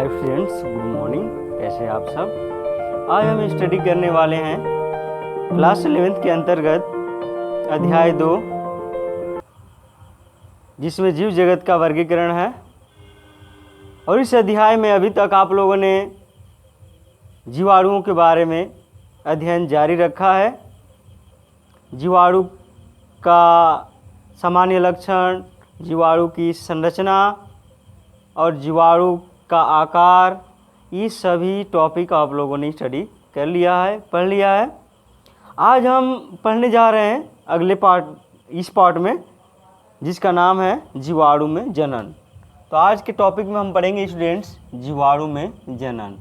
Hi friends, good morning. कैसे आप सब। आज हम स्टडी करने वाले हैं क्लास 11th के अंतर्गत अध्याय 2, जिसमें जीव जगत का वर्गीकरण है। और इस अध्याय में अभी तक आप लोगों ने जीवाणुओं के बारे में अध्ययन जारी रखा है। जीवाणु का सामान्य लक्षण, जीवाणु की संरचना और जीवाणु का आकार, ये सभी टॉपिक आप लोगों ने स्टडी कर लिया है, पढ़ लिया है। आज हम पढ़ने जा रहे हैं अगले इस पार्ट में, जिसका नाम है जीवाणु में जनन। तो आज के टॉपिक में हम पढ़ेंगे स्टूडेंट्स जीवाणु में जनन।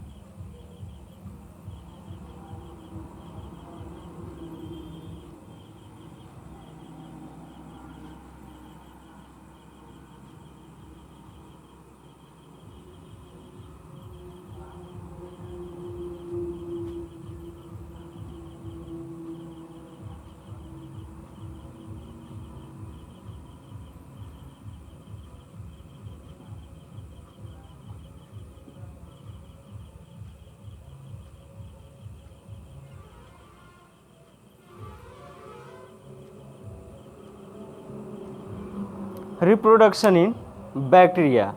Reproduction in bacteria.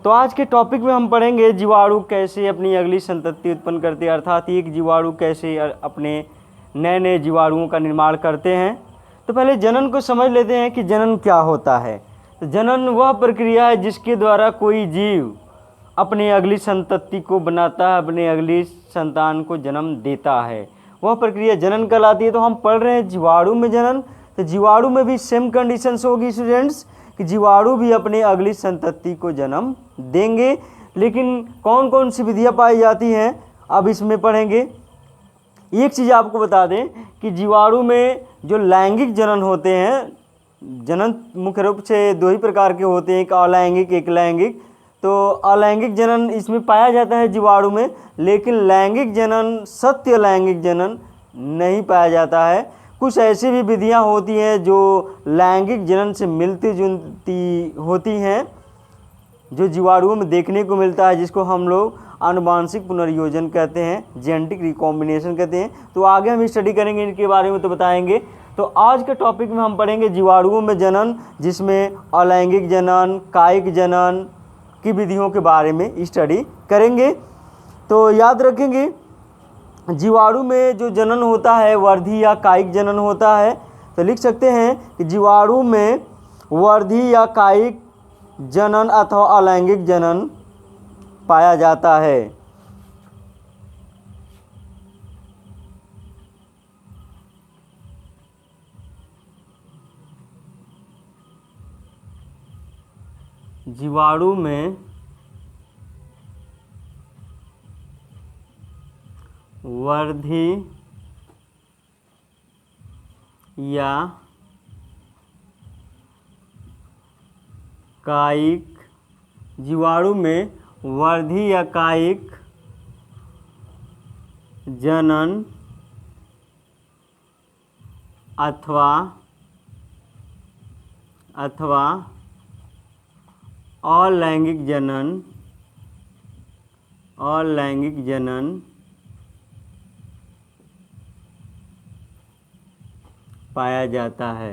तो आज के टॉपिक में हम पढ़ेंगे जीवाणु कैसे अपनी अगली संतति उत्पन्न करते हैं, अर्थात एक जीवाणु कैसे अपने नए नए जीवाणुओं का निर्माण करते हैं। तो पहले जनन को समझ लेते हैं कि जनन क्या होता है। तो जनन वह प्रक्रिया है जिसके द्वारा कोई जीव अपने अगली संतति को बनाता है, अपने अगली संतान को जन्म देता है, वह प्रक्रिया जनन कहलाती है। तो हम पढ़ रहे हैं जीवाणु में जनन। तो जीवाणु में भी सेम कंडीशंस होगी स्टूडेंट्स कि जीवाणु भी अपने अगली संतति को जन्म देंगे, लेकिन कौन कौन सी विधियाँ पाई जाती हैं अब इसमें पढ़ेंगे। एक चीज़ आपको बता दें कि जीवाणु में जो लैंगिक जनन होते हैं, जनन मुख्य रूप से दो ही प्रकार के होते हैं, एक अलैंगिक एक लैंगिक। तो अलैंगिक जनन इसमें पाया जाता है जीवाणु में, लेकिन लैंगिक जनन, सत्य लैंगिक जनन नहीं पाया जाता है। कुछ ऐसी भी विधियां होती हैं जो लैंगिक जनन से मिलती जुलती होती हैं, जो जीवाणुओं में देखने को मिलता है, जिसको हम लोग आनुवांशिक पुनर्योजन कहते हैं, जेनेटिक रिकॉम्बिनेशन कहते हैं। तो आगे हम स्टडी करेंगे इनके बारे में, तो बताएंगे। तो आज के टॉपिक में हम पढ़ेंगे जीवाणुओं में जनन, जिसमें अलैंगिक जनन, कायिक जनन की विधियों के बारे में स्टडी करेंगे। तो याद रखेंगे जीवाणु में जो जनन होता है वर्धी या कायिक जनन होता है। तो लिख सकते हैं कि जीवाणु में वर्धी या कायिक जनन अथवा अलैंगिक जनन पाया जाता है। जीवाणु में वर्धी या कायिक, जीवाणु में वर्धी या कायिक जनन अथवा अलैंगिक जनन पाया जाता है।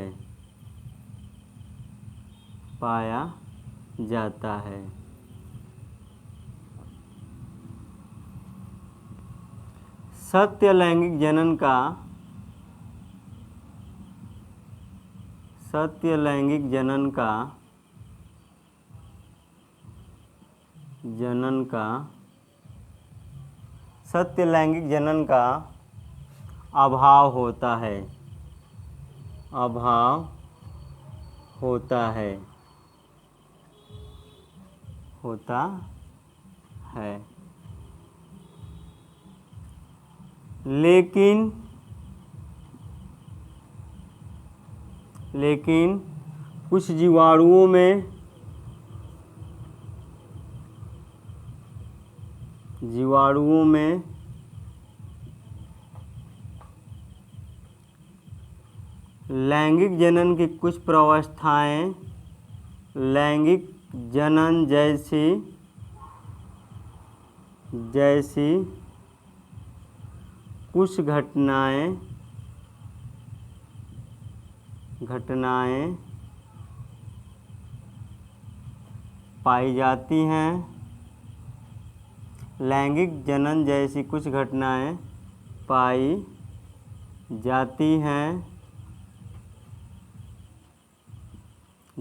सत्य लैंगिक जनन का अभाव होता है। लेकिन कुछ जीवाणुओं में लैंगिक जनन की कुछ प्रावस्थाएं लैंगिक जनन जैसी जैसी कुछ घटनाएं पाई जाती हैं। लैंगिक जनन जैसी कुछ घटनाएं पाई जाती हैं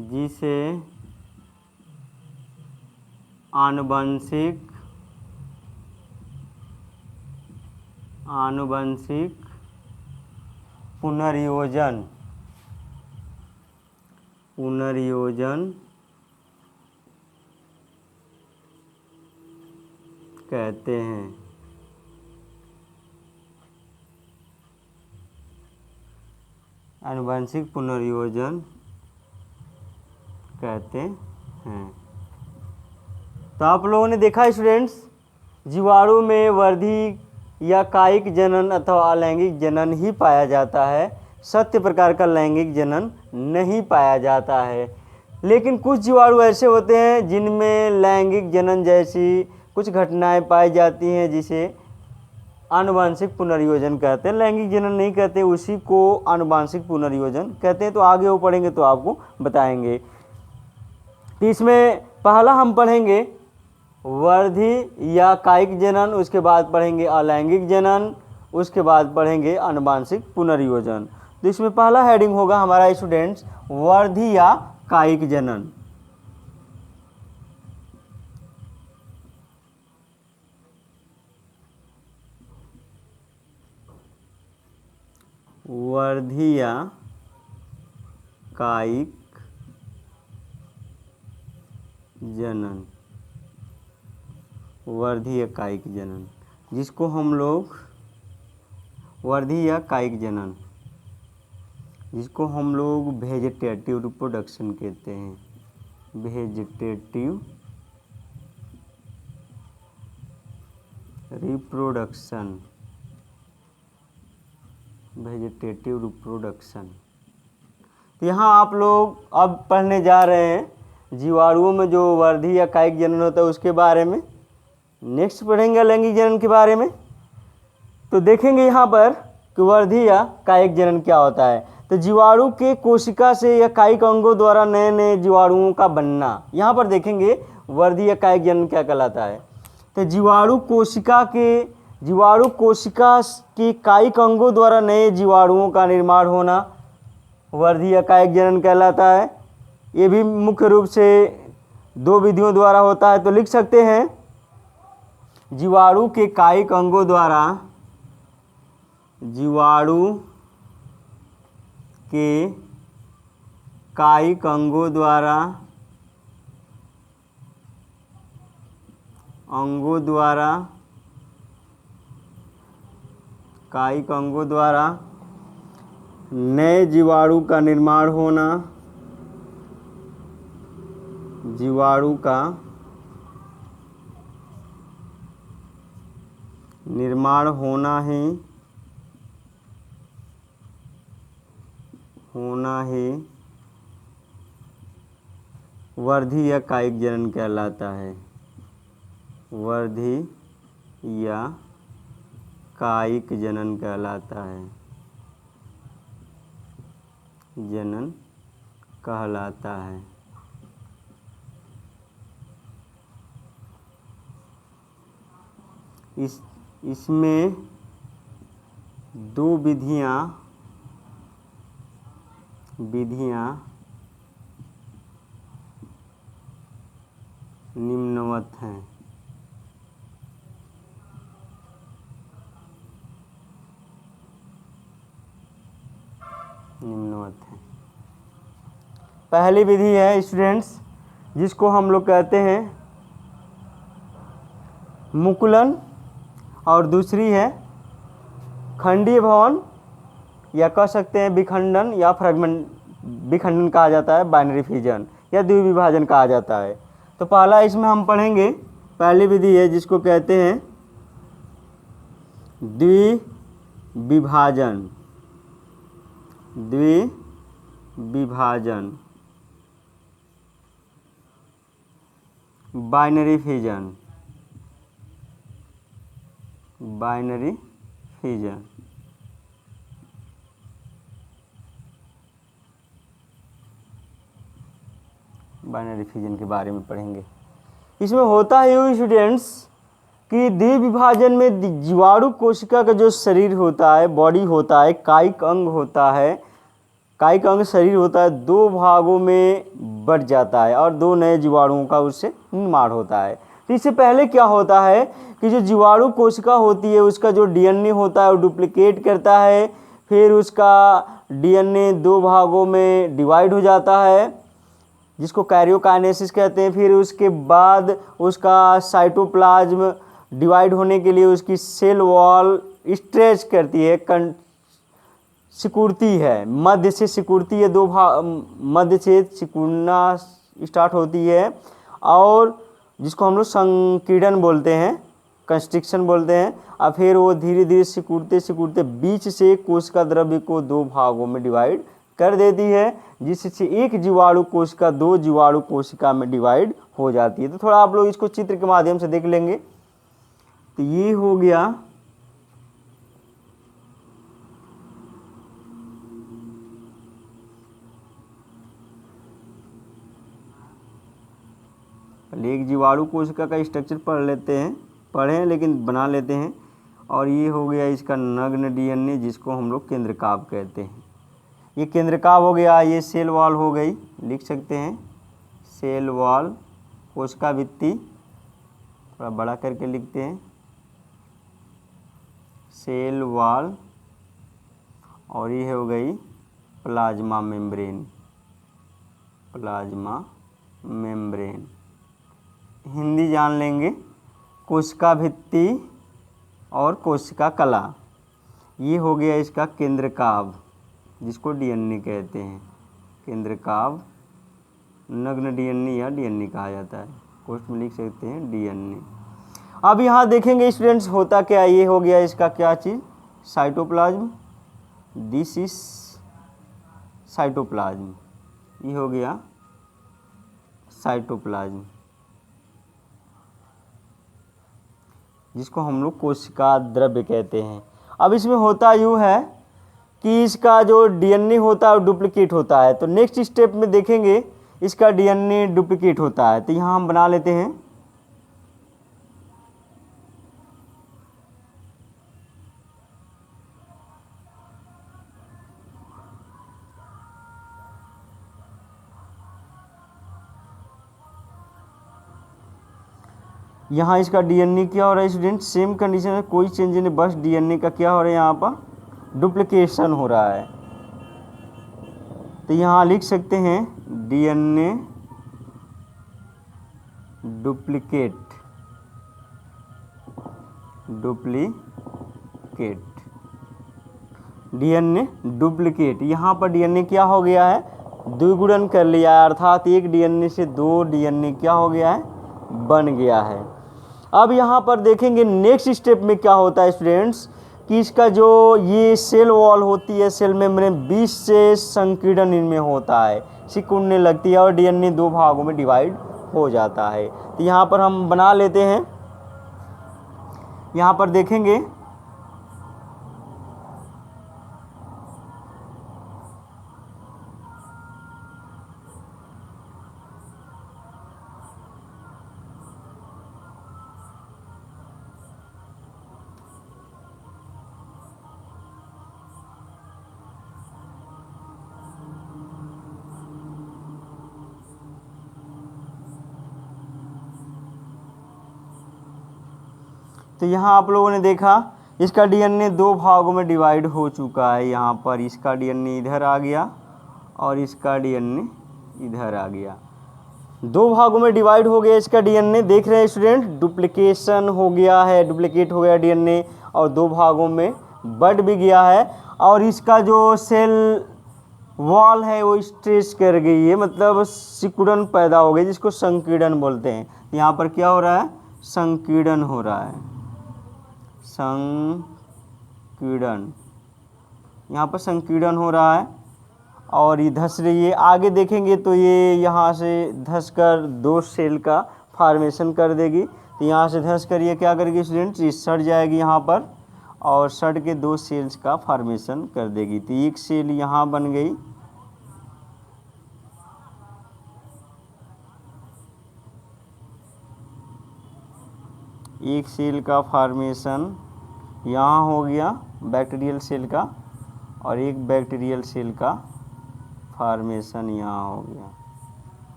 जिसे आनुवंशिक पुनर्योजन कहते हैं। आनुवंशिक पुनर्योजन कहते हैं। तो आप लोगों ने देखा स्टूडेंट्स, जीवाणु में वर्धी या कायिक जनन अथवा अलैंगिक जनन ही पाया जाता है। सत्य प्रकार का लैंगिक जनन नहीं पाया जाता है। लेकिन कुछ जीवाणु ऐसे होते हैं जिनमें लैंगिक जनन जैसी कुछ घटनाएं पाई जाती हैं जिसे आनुवंशिक पुनर्योजन कहते हैं। लैंगिक जनन नहीं कहते, उसी को आनुवंशिक पुनर्योजन कहते हैं। तो आगे वो पढ़ेंगे तो आपको बताएंगे। तो इसमें पहला हम पढ़ेंगे वर्धी या कायिक जनन, उसके बाद पढ़ेंगे अलैंगिक जनन, उसके बाद पढ़ेंगे आनुवंशिक पुनर्योजन। तो इसमें पहला हेडिंग होगा हमारा स्टूडेंट्स वर्धी या कायिक जनन। वर्धी या कायिक जनन, वर्धी या कायिक जनन, जिसको हम लोग वर्धी या कायिक जनन, जिसको हम लोग वेजिटेटिव रिप्रोडक्शन कहते हैं। Vegetative reproduction, vegetative reproduction. तो यहाँ आप लोग अब पढ़ने जा रहे हैं जीवाणुओं में जो वर्धी या कायिक जनन होता है उसके बारे में। नेक्स्ट पढ़ेंगे लैंगिक जनन के बारे में। तो देखेंगे यहाँ पर कि वर्धी या कायिक जनन क्या होता है। तो जीवाणु के कोशिका से या कायिक अंगों द्वारा नए नए जीवाणुओं का बनना, यहाँ पर देखेंगे वर्धी या कायिक जनन क्या कहलाता है। तो जीवाणु कोशिका के कायिक अंगों द्वारा नए जीवाणुओं का निर्माण होना वर्धी या कायिक जनन कहलाता है। ये भी मुख्य रूप से दो विधियों द्वारा होता है। तो लिख सकते हैं जीवाणु के कायिक अंगों द्वारा, जीवाणु के कायिक अंगों द्वारा कायिक अंगों द्वारा नए जीवाणु का निर्माण होना, जीवाणु का निर्माण होना ही वर्धी या कायिक जनन कहलाता है। वर्धी या कायिक जनन कहलाता है, जनन कहलाता है। इसमें दो विधियां निम्नवत हैं। पहली विधि है स्टूडेंट्स जिसको हम लोग कहते हैं मुकुलन, और दूसरी है खंडीय भवन या कह सकते हैं विखंडन या फ्रैगमेंट, विखंडन कहा जाता है, बाइनरी फिजन या द्विविभाजन कहा जाता है। तो पहला इसमें हम पढ़ेंगे, पहली विधि है जिसको कहते हैं द्विविभाजन, binary fission. Binary fission. Binary fission के बारे में पढ़ेंगे। इसमें होता है यूँ स्टूडेंट्स कि द्विविभाजन में जीवाणु कोशिका का जो शरीर होता है, बॉडी होता है, कायिक अंग होता है, कायिक अंग शरीर होता है, दो भागों में बट जाता है और दो नए जीवाणुओं का उससे निर्माण होता है। तो इससे पहले क्या होता है कि जो जीवाणु कोशिका होती है उसका जो डीएनए होता है वो डुप्लीकेट करता है, फिर उसका डीएनए दो भागों में डिवाइड हो जाता है जिसको कैरियोकाइनेसिस कहते हैं। फिर उसके बाद उसका साइटोप्लाज्म डिवाइड होने के लिए उसकी सेल वॉल स्ट्रेच करती है, सिकुड़ती है, मध्य से सिकुड़ती है, दो भाग मध्य से सिकुड़ना स्टार्ट होती है और जिसको हम लोग संकीर्णन बोलते हैं, कंस्ट्रिक्शन बोलते हैं। और फिर वो धीरे धीरे सिकुड़ते सिकुड़ते बीच से कोशिका द्रव्य को दो भागों में डिवाइड कर देती है, जिससे एक जीवाणु कोशिका दो जीवाणु कोशिका में डिवाइड हो जाती है। तो थोड़ा आप लोग इसको चित्र के माध्यम से देख लेंगे। तो ये हो गया एक जीवाणु कोशिका का स्ट्रक्चर पढ़े लेकिन बना लेते हैं। और ये हो गया इसका नग्न डीएनए जिसको हम लोग केंद्रकाव कहते हैं। ये केंद्रकाव हो गया, ये सेल वॉल हो गई, लिख सकते हैं सेल वॉल, कोशिका भित्ति थोड़ा बड़ा करके लिखते हैं, सेल वॉल। और ये हो गई plasma membrane, plasma membrane Hindi जान लेंगे, कोशिका भित्ति और कोशिका कला। ये हो गया इसका केंद्रकाव जिसको डीएनए कहते हैं, केंद्रकाव, नग्न डीएनए या डीएनए कहा जाता है, पोस्ट में लिख सकते हैं डीएनए। अब यहाँ देखेंगे स्टूडेंट्स होता क्या, ये हो गया इसका क्या चीज़, साइटोप्लाज्म, दिस इज साइटोप्लाज्म, ये हो गया साइटोप्लाज्म जिसको हम लोग कोशिका द्रव्य कहते हैं। अब इसमें होता यूँ है कि इसका जो डीएनए होता है वो डुप्लीकेट होता है। तो नेक्स्ट स्टेप में देखेंगे इसका डीएनए डुप्लीकेट होता है। तो यहाँ हम बना लेते हैं यहाँ इसका डीएनए क्या हो रहा है स्टूडेंट, सेम कंडीशन में कोई चेंज नहीं, बस डीएनए का क्या हो रहा है यहाँ पर डुप्लीकेशन हो रहा है। तो यहाँ लिख सकते हैं डीएनए डुप्लीकेट, डीएनए डुप्लीकेट। यहाँ पर डीएनए क्या हो गया है, द्विगुणन कर लिया है, अर्थात एक डीएनए से दो डीएनए क्या हो गया है, बन गया है। अब यहाँ पर देखेंगे नेक्स्ट स्टेप में क्या होता है स्टूडेंट्स कि इसका जो ये सेल वॉल होती है, सेल मेम्ब्रेन, बीच से संकीर्णन इनमें होता है, सिकुड़ने लगती है और डीएनए दो भागों में डिवाइड हो जाता है। तो यहाँ पर हम बना लेते हैं, यहाँ पर देखेंगे तो यहाँ आप लोगों ने देखा इसका डीएनए दो भागों में डिवाइड हो चुका है। यहाँ पर इसका डीएनए इधर आ गया और इसका डीएनए इधर आ गया, दो भागों में डिवाइड हो गया इसका डीएनए। देख रहे हैं स्टूडेंट, डुप्लीकेशन हो गया है, डुप्लीकेट हो गया डीएनए और दो भागों में बढ़ भी गया है। और इसका जो सेल वॉल है वो स्ट्रेच कर गई है, मतलब सिकुड़न पैदा हो गई जिसको संकीर्णन बोलते हैं। यहाँ पर क्या हो रहा है, संकीर्णन हो रहा है, संकीर्णन, यहाँ पर संकीर्णन हो रहा है और ये धस रही है। आगे देखेंगे तो ये यहाँ से धंसकर दो सेल का फॉर्मेशन कर देगी। तो यहाँ से धंस करिए क्या करेगी स्टूडेंट, ये सड़ जाएगी यहाँ पर और सड़ के 2 सेल्स का फॉर्मेशन कर देगी। तो एक सेल यहाँ बन गई, एक सेल का फॉर्मेशन यहाँ हो गया बैक्टीरियल सेल का, और एक बैक्टीरियल सेल का फॉर्मेशन यहाँ हो गया।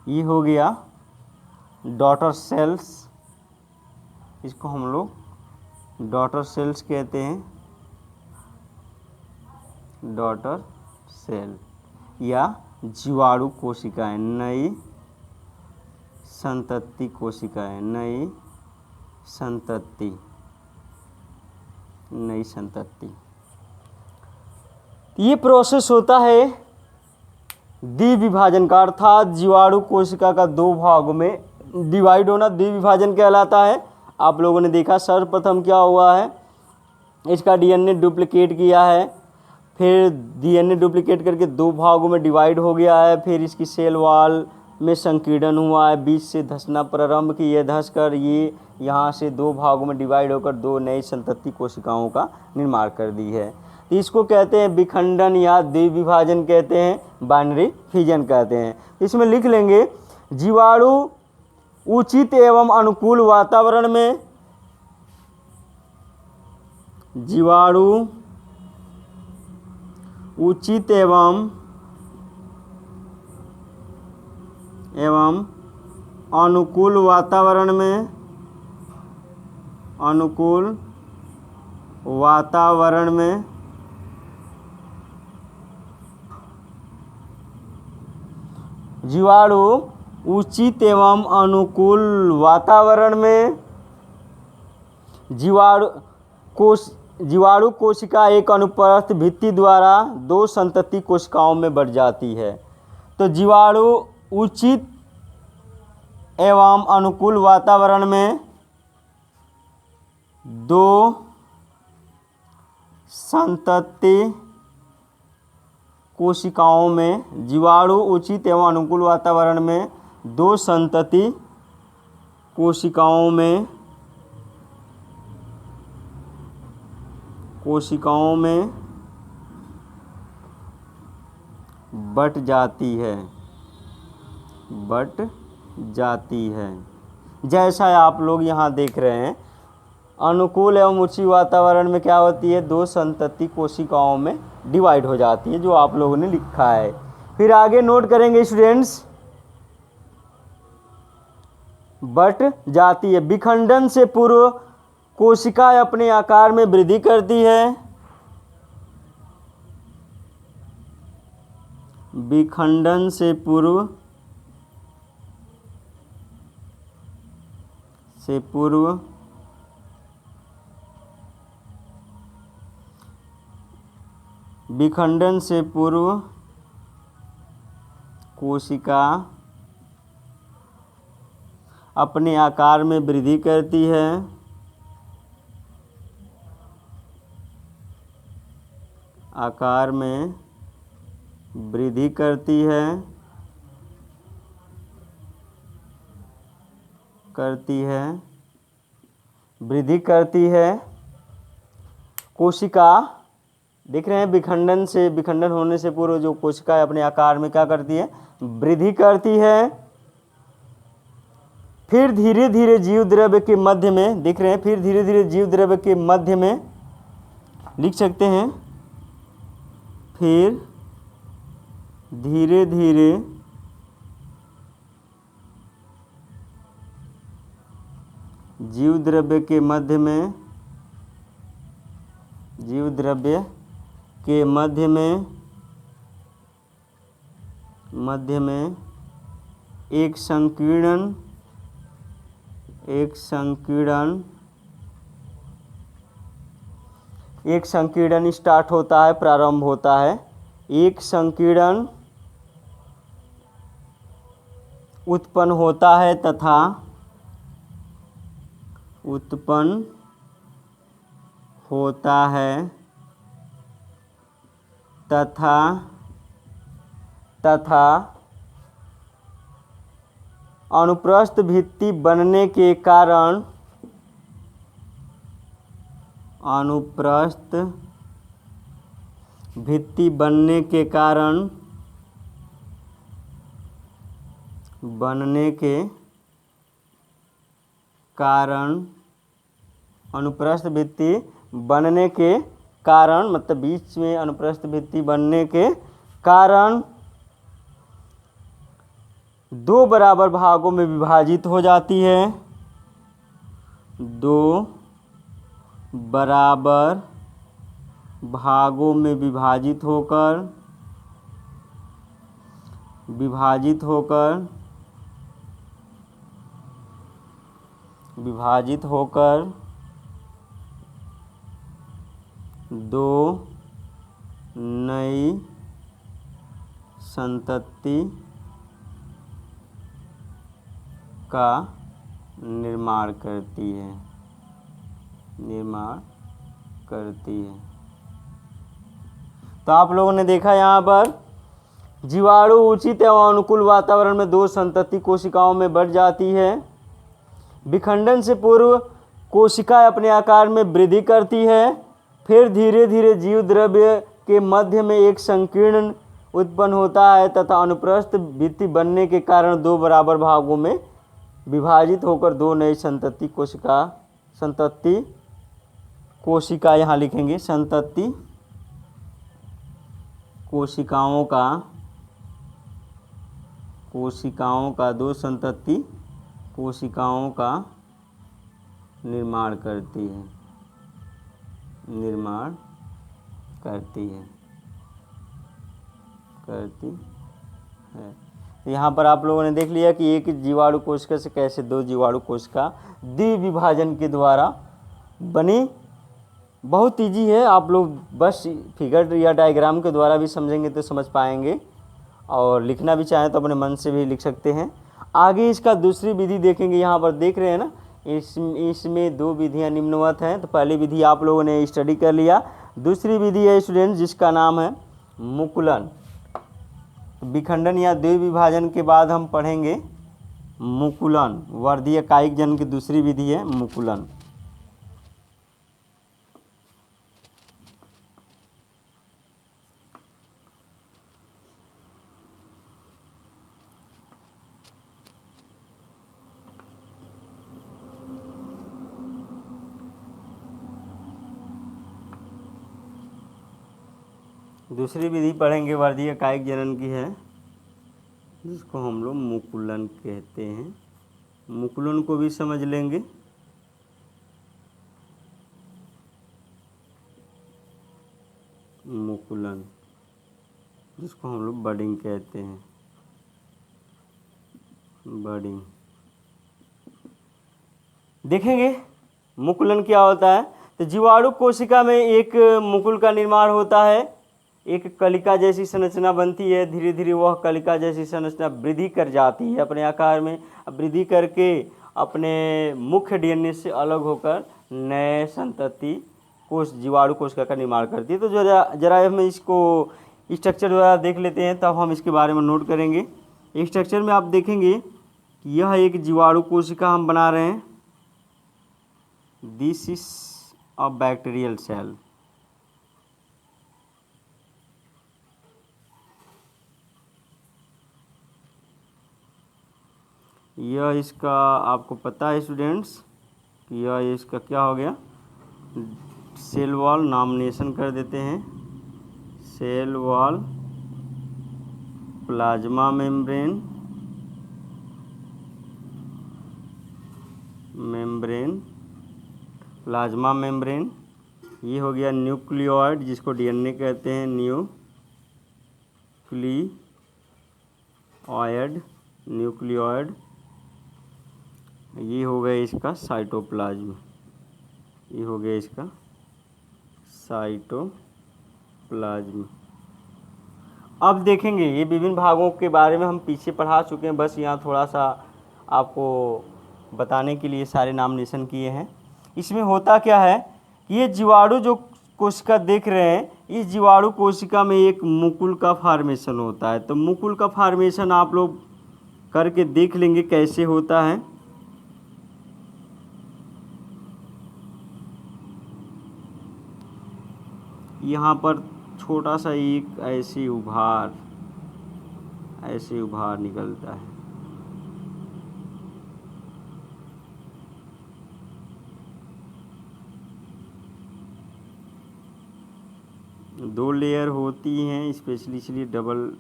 ये हो गया डॉटर सेल्स, इसको हम लोग डॉटर सेल्स कहते हैं, डॉटर सेल या जीवाणु कोशिकाएं, नई संतति कोशिकाएं, नई संतति, नई संतति। ये प्रोसेस होता है द्विविभाजन का, अर्थात जीवाणु कोशिका का 2 भागों में डिवाइड होना द्विविभाजन कहलाता है। आप लोगों ने देखा सर्वप्रथम क्या हुआ है, इसका डीएनए डुप्लीकेट किया है, फिर डीएनए डुप्लीकेट करके 2 भागों में डिवाइड हो गया है, फिर इसकी सेल वॉल में संकीर्णन हुआ है, बीच से धंसना प्रारंभ की, ये धंस कर ये यहाँ से 2 भागों में डिवाइड होकर 2 नई संतति कोशिकाओं का निर्माण कर दी है। तो इसको कहते हैं विखंडन या द्विविभाजन कहते हैं, बाइनरी फिजन कहते हैं। इसमें लिख लेंगे जीवाणु उचित एवं अनुकूल वातावरण में, जीवाणु उचित एवं अनुकूल वातावरण में, अनुकूल वातावरण में जीवाणु उचित एवं अनुकूल वातावरण में जीवाणु कोशिका एक अनुप्रस्थ भित्ति द्वारा 2 संतति कोशिकाओं में बढ़ जाती है। तो जीवाणु उचित एवं अनुकूल वातावरण में 2 संतति कोशिकाओं में, जीवाणु उचित एवं अनुकूल वातावरण में 2 संतति कोशिकाओं में बट जाती है, बट जाती है। जैसा आप लोग यहाँ देख रहे हैं, अनुकूल एवं उचित वातावरण में क्या होती है, 2 संतति कोशिकाओं में डिवाइड हो जाती है, जो आप लोगों ने लिखा है। फिर आगे नोट करेंगे स्टूडेंट्स, बट जाती है। विखंडन से पूर्व कोशिका अपने आकार में वृद्धि करती है, विखंडन से पूर्व विखंडन से पूर्व कोशिका अपने आकार में वृद्धि करती है, आकार में वृद्धि करती है, वृद्धि करती है। कोशिका देख रहे हैं, विखंडन होने से पूर्व जो कोशिका अपने आकार में क्या करती है, वृद्धि करती है। फिर धीरे धीरे जीव द्रव्य के मध्य में, देख रहे हैं, फिर धीरे धीरे जीव द्रव्य के मध्य में लिख सकते हैं, फिर धीरे धीरे जीव द्रव्य के मध्य में, जीव द्रव्य के मध्य में एक संकीर्णन स्टार्ट होता है, प्रारंभ होता है। एक संकीर्णन उत्पन्न होता है तथा अनुप्रस्थ भित्ति बनने के कारण अनुप्रस्थ भित्ति बनने के कारण अनुप्रस्थ भित्ति बनने के कारण मतलब बीच में अनुप्रस्थ भित्ति बनने के कारण दो बराबर भागों में विभाजित हो जाती है। दो बराबर भागों में विभाजित होकर दो नई संतति का निर्माण करती है। तो आप लोगों ने देखा यहाँ पर जीवाणु उचित एवं अनुकूल वातावरण में दो संतति कोशिकाओं में बढ़ जाती है। विखंडन से पूर्व कोशिका अपने आकार में वृद्धि करती है, फिर धीरे धीरे जीव द्रव्य के मध्य में एक संकीर्ण उत्पन्न होता है तथा अनुप्रस्थ भित्ति बनने के कारण दो बराबर भागों में विभाजित होकर दो नई संतति कोशिका यहाँ लिखेंगे संतति कोशिकाओं का दो संतति कोशिकाओं का निर्माण करती है। तो यहाँ पर आप लोगों ने देख लिया कि एक जीवाणु कोशिका से कैसे दो जीवाणु कोशिका द्विविभाजन के द्वारा बनी। बहुत इजी है, आप लोग बस फिगर या डायग्राम के द्वारा भी समझेंगे तो समझ पाएंगे, और लिखना भी चाहें तो अपने मन से भी लिख सकते हैं। आगे इसका दूसरी विधि देखेंगे। यहाँ पर देख रहे हैं ना, इसमें दो विधियाँ निम्नवत हैं। तो पहली विधि आप लोगों ने स्टडी कर लिया। दूसरी विधि है स्टूडेंट जिसका नाम है मुकुलन। विखंडन या द्विविभाजन के बाद हम पढ़ेंगे मुकुलन। वर्धीय कायिक जनन की दूसरी विधि है मुकुलन। दूसरी विधि पढ़ेंगे वर्धीय कायिक जनन की है, जिसको हम लोग मुकुलन कहते हैं। मुकुलन को भी समझ लेंगे। मुकुलन जिसको हम लोग बडिंग कहते हैं। बडिंग देखेंगे मुकुलन क्या होता है। तो जीवाणु कोशिका में एक मुकुल का निर्माण होता है। एक कलिका जैसी संरचना बनती है। धीरे धीरे वह कलिका जैसी संरचना वृद्धि कर जाती है अपने आकार में। वृद्धि करके अपने मुख्य डीएनए से अलग होकर नए संतति कोश जीवाणु कोशिका का निर्माण करती है। तो जरा हम इसको स्ट्रक्चर द्वारा देख लेते हैं, तब हम इसके बारे में नोट करेंगे। स्ट्रक्चर में आप देखेंगे कि यह एक जीवाणु कोशिका हम बना रहे हैं। This is a bacterial cell. यह इसका आपको पता है स्टूडेंट्स कि यह इसका क्या हो गया, सेल वॉल नॉमिनेशन कर देते हैं। Cell wall, plasma membrane, plasma membrane. ये हो गया न्यूक्लियोइड जिसको डीएनए कहते हैं। न्यूक्लियोइड। ये हो गया इसका साइटोप्लाज्म। ये हो गया इसका साइटोप्लाज्म। अब देखेंगे ये विभिन्न भागों के बारे में हम पीछे पढ़ा चुके हैं, बस यहाँ थोड़ा सा आपको बताने के लिए सारे नामिनेशन किए हैं। इसमें होता क्या है, ये जीवाणु जो कोशिका देख रहे हैं, इस जीवाणु कोशिका में एक मुकुल का फॉर्मेशन होता है। तो मुकुल का फॉर्मेशन आप लोग करके देख लेंगे कैसे होता है। यहाँ पर छोटा सा एक ऐसे उभार निकलता है। दो लेयर होती हैं स्पेशली, इसलिए डबल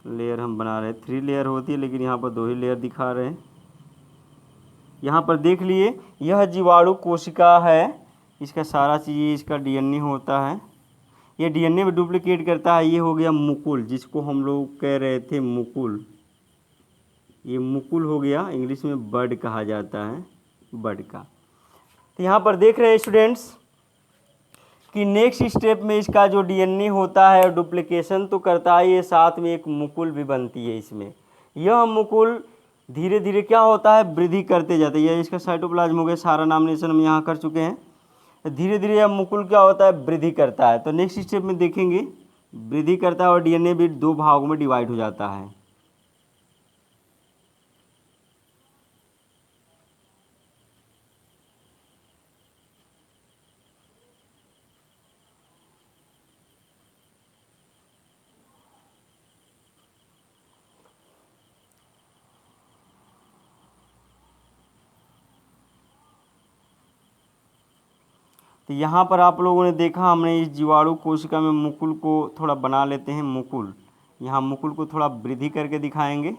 लेयर हम बना रहे हैं। 3 लेयर होती है लेकिन यहाँ पर 2 ही लेयर दिखा रहे हैं। यहाँ पर देख लिए, यह जीवाणु कोशिका है, इसका सारा चीज़ इसका डीएनए होता है। ये डीएनए में डुप्लीकेट करता है। ये हो गया मुकुल, जिसको हम लोग कह रहे थे मुकुल, ये मुकुल हो गया। इंग्लिश में बड कहा जाता है, बड का। तो यहाँ पर देख रहे हैं स्टूडेंट्स कि नेक्स्ट स्टेप में इसका जो डीएनए होता है डुप्लीकेशन तो करता है, ये साथ में एक मुकुल भी बनती है इसमें। यह मुकुल धीरे धीरे क्या होता है, वृद्धि करते जाते हैं। यह इसका साइटोप्लाज्म हो गया, सारा नामिनेशन हम यहाँ कर चुके हैं। धीरे धीरे यह मुकुल क्या होता है, वृद्धि करता है। तो नेक्स्ट स्टेप में देखेंगे वृद्धि करता है और डीएनए भी 2 भागों में डिवाइड हो जाता है। तो यहाँ पर आप लोगों ने देखा, हमने इस जीवाणु कोशिका में मुकुल को थोड़ा बना लेते हैं। मुकुल, यहाँ मुकुल को थोड़ा वृद्धि करके दिखाएंगे।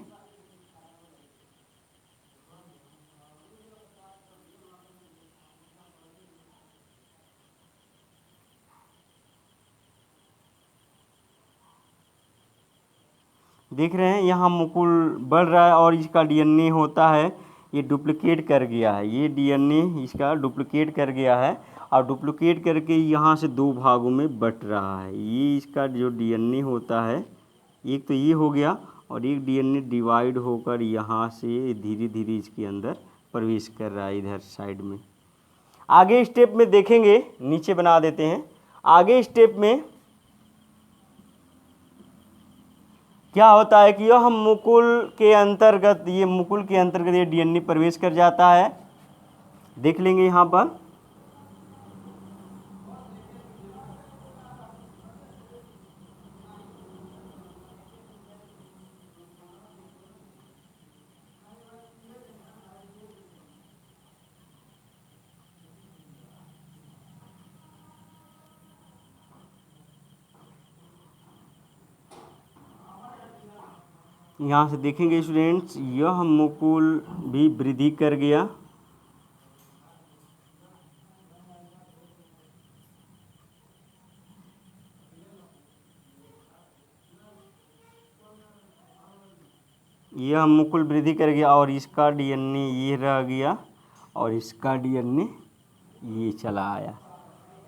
देख रहे हैं यहाँ मुकुल बढ़ रहा है और इसका डीएनए होता है, ये डुप्लीकेट कर गया है। ये डीएनए इसका डुप्लीकेट कर गया है और डुप्लीकेट करके यहाँ से 2 भागों में बट रहा है। ये इसका जो डीएनए होता है, एक तो ये हो गया और एक डीएनए डिवाइड होकर यहाँ से धीरे धीरे इसके अंदर प्रवेश कर रहा है इधर साइड में। आगे स्टेप में देखेंगे, नीचे बना देते हैं। आगे स्टेप में क्या होता है कि यह मुकुल के अंतर्गत, ये मुकुल के अंतर्गत ये डीएनए प्रवेश कर जाता है। देख लेंगे यहाँ पर। यहाँ से देखेंगे स्टूडेंट्स, यह मुकुल भी वृद्धि कर गया। यह मुकुल वृद्धि कर गया और इसका डीएनए ये रह गया और इसका डीएनए ये चला आया।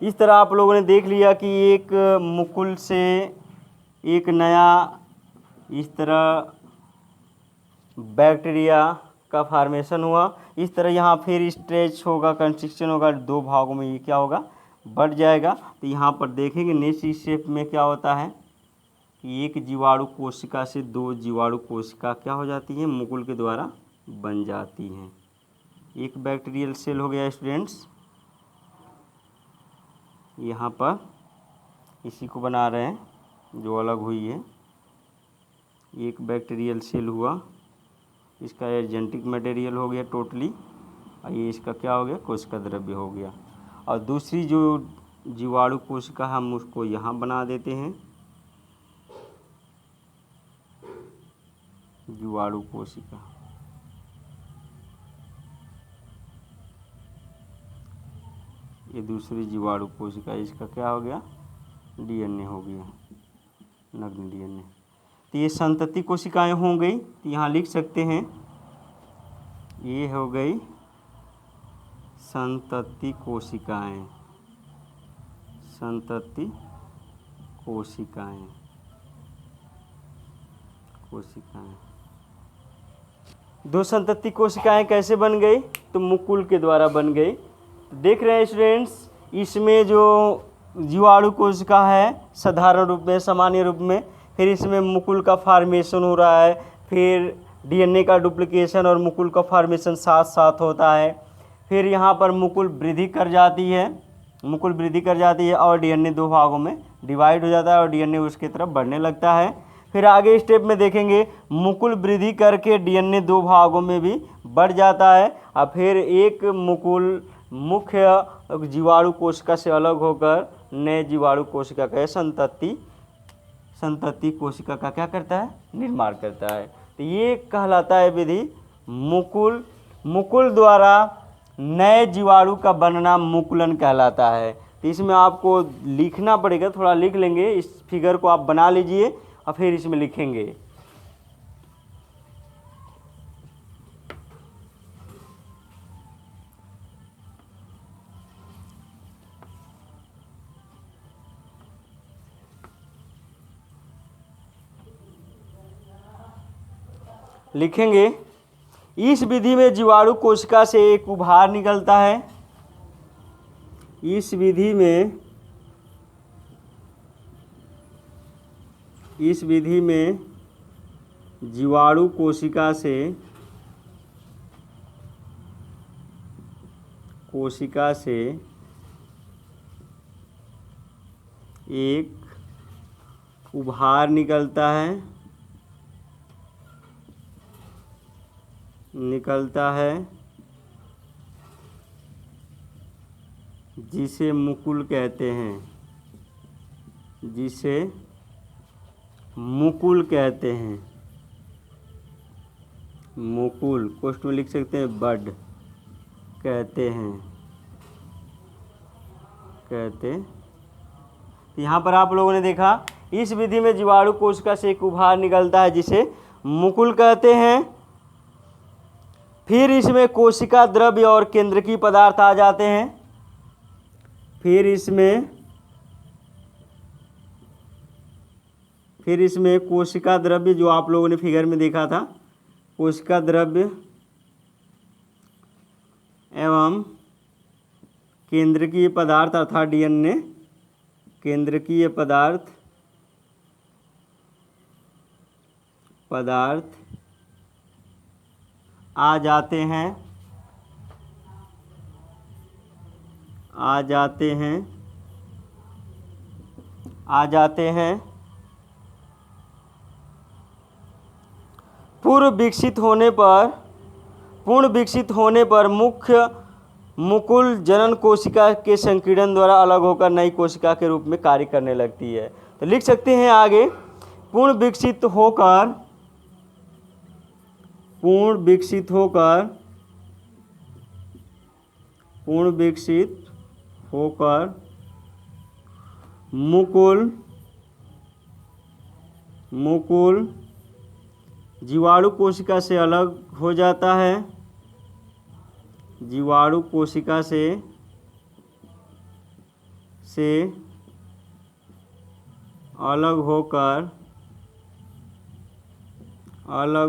इस तरह आप लोगों ने देख लिया कि एक मुकुल से एक नया इस तरह बैक्टीरिया का फार्मेशन हुआ। इस तरह यहाँ फिर स्ट्रेच होगा, कंस्ट्रक्शन होगा, 2 भागों में ये क्या होगा, बढ़ जाएगा। तो यहाँ पर देखेंगे नेक्स्ट स्टेप में क्या होता है कि एक जीवाणु कोशिका से 2 जीवाणु कोशिका क्या हो जाती हैं, मुकुल के द्वारा बन जाती हैं। एक बैक्टीरियल सेल हो गया स्टूडेंट्स, यहाँ पर इसी को बना रहे हैं जो अलग हुई है। एक बैक्टीरियल सेल हुआ, इसका एजेंटिक मटेरियल हो गया टोटली, और ये इसका क्या हो गया, कोशिका द्रव्य हो गया। और दूसरी जो जीवाणु कोशिका हम उसको यहाँ बना देते हैं, जीवाणु कोशिका। ये दूसरी जीवाणु कोशिका, इसका क्या हो गया, डीएनए हो गया, नग्न डीएनए। तो ये संतति कोशिकाएं हो गई। तो यहाँ लिख सकते हैं ये हो गई संतति कोशिकाएं, संतति कोशिकाएं, कोशिकाएं। 2 संतति कोशिकाएं कैसे बन गई, तो मुकुल के द्वारा बन गई। देख रहे हैं स्टूडेंट्स, इसमें जो जीवाणु कोशिका है साधारण रूप में, सामान्य रूप में, फिर इसमें मुकुल का फार्मेशन हो रहा है, फिर डीएनए का डुप्लीकेशन और मुकुल का फॉर्मेशन साथ साथ होता है। फिर यहाँ पर मुकुल वृद्धि कर जाती है, मुकुल वृद्धि कर जाती है और डीएनए दो भागों में डिवाइड हो जाता है और डीएनए उसकी तरफ बढ़ने लगता है। फिर आगे स्टेप में देखेंगे मुकुल वृद्धि करके डीएनए दो भागों में भी बढ़ जाता है और फिर एक मुकुल मुख्य जीवाणु कोशिका से अलग होकर नए जीवाणु कोशिका का संतति कोशिका का क्या करता है, निर्माण करता है। तो ये कहलाता है विधि मुकुल। मुकुल द्वारा नए जीवाणु का बनना मुकुलन कहलाता है। तो इसमें आपको लिखना पड़ेगा, थोड़ा लिख लेंगे, इस फिगर को आप बना लीजिए और फिर इसमें लिखेंगे। लिखेंगे इस विधि में जीवाणु कोशिका से एक उभार निकलता है। इस विधि में जीवाणु कोशिका से एक उभार निकलता है जिसे मुकुल कहते हैं, मुकुल कोष्ठ में लिख सकते हैं, बड कहते हैं। यहाँ पर आप लोगों ने देखा इस विधि में जीवाणु कोशिका से एक उभार निकलता है जिसे मुकुल कहते हैं। फिर इसमें कोशिका द्रव्य और केंद्रकीय पदार्थ आ जाते हैं। फिर इसमें कोशिका द्रव्य जो आप लोगों ने फिगर में देखा था, कोशिका द्रव्य एवं केंद्रकीय पदार्थ अर्थात डीएनए केंद्रकीय पदार्थ आ जाते हैं। पूर्ण विकसित होने पर मुख्य मुकुल जनन कोशिका के संकीर्ण द्वारा अलग होकर नई कोशिका के रूप में कार्य करने लगती है। तो लिख सकते हैं आगे पूर्ण विकसित होकर मुकुल जीवाणु कोशिका से अलग हो जाता है। जीवाणु कोशिका से अलग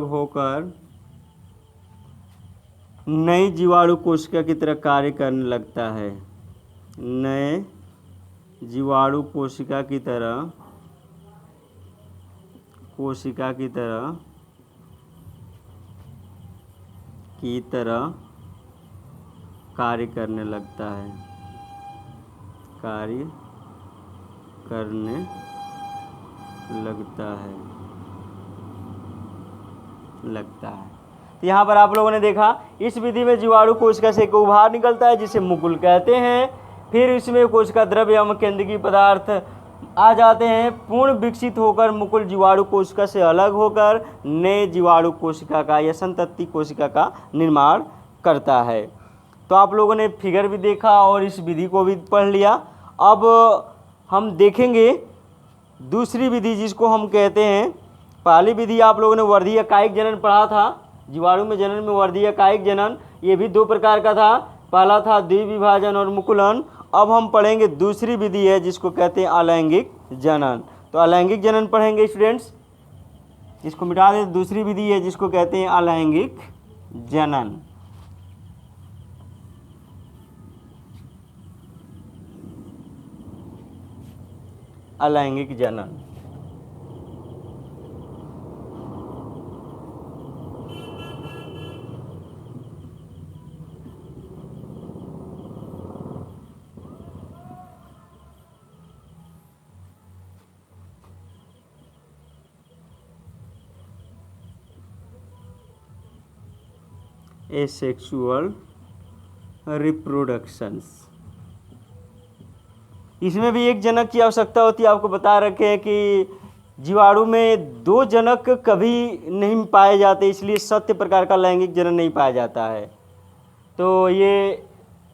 होकर नई जीवाणु कोशिका की तरह कार्य करने लगता है। नए जीवाणु कोशिका की तरह कार्य करने लगता है। तो यहाँ पर आप लोगों ने देखा इस विधि में जीवाणु कोशिका से एक उभार निकलता है जिसे मुकुल कहते हैं। फिर इसमें कोशिका द्रव्य एवं केंद्रकीय पदार्थ आ जाते हैं। पूर्ण विकसित होकर मुकुल जीवाणु कोशिका से अलग होकर नए जीवाणु कोशिका का या संतति कोशिका का निर्माण करता है। तो आप लोगों ने फिगर भी देखा और इस विधि को भी पढ़ लिया। अब हम देखेंगे दूसरी विधि जिसको हम कहते हैं, पहली विधि आप लोगों ने वर्धी एकाइक जनन पढ़ा था, जीवाणु में जनन में वर्धी एकाइक जनन, ये भी दो प्रकार का था। पहला था द्विविभाजन और मुकुलन। अब हम पढ़ेंगे दूसरी विधि है जिसको कहते हैं अलैंगिक जनन। तो अलैंगिक जनन पढ़ेंगे स्टूडेंट्स, इसको मिटा दें। दूसरी विधि है जिसको कहते हैं अलैंगिक जनन। अलैंगिक जनन एसेक्सुअल रिप्रोडक्शंस। इसमें भी एक जनक की आवश्यकता होती है। आपको बता रखे हैं कि जीवाणु में दो जनक कभी नहीं पाए जाते, इसलिए सत्य प्रकार का लैंगिक जनन नहीं पाया जाता है। तो ये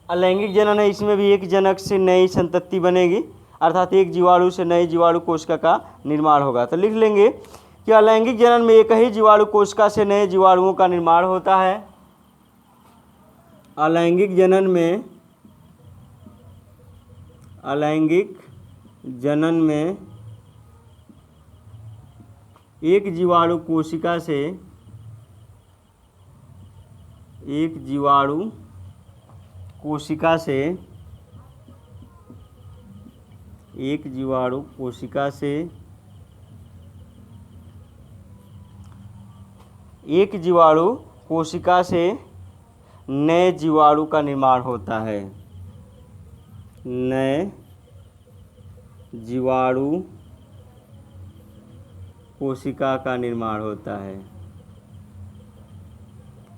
अलैंगिक जनन है, इसमें भी एक जनक से नई संतति बनेगी, अर्थात एक जीवाणु से नई जीवाणु कोशिका का निर्माण होगा। तो लिख लेंगे कि अलैंगिक जनन में एक ही जीवाणु कोशिका से नए जीवाणुओं का निर्माण होता है। अलैंगिक जनन में एक जीवाणु कोशिका से एक जीवाणु कोशिका से नए जीवाणु का निर्माण होता है। नए जीवाणु कोशिका का निर्माण होता है।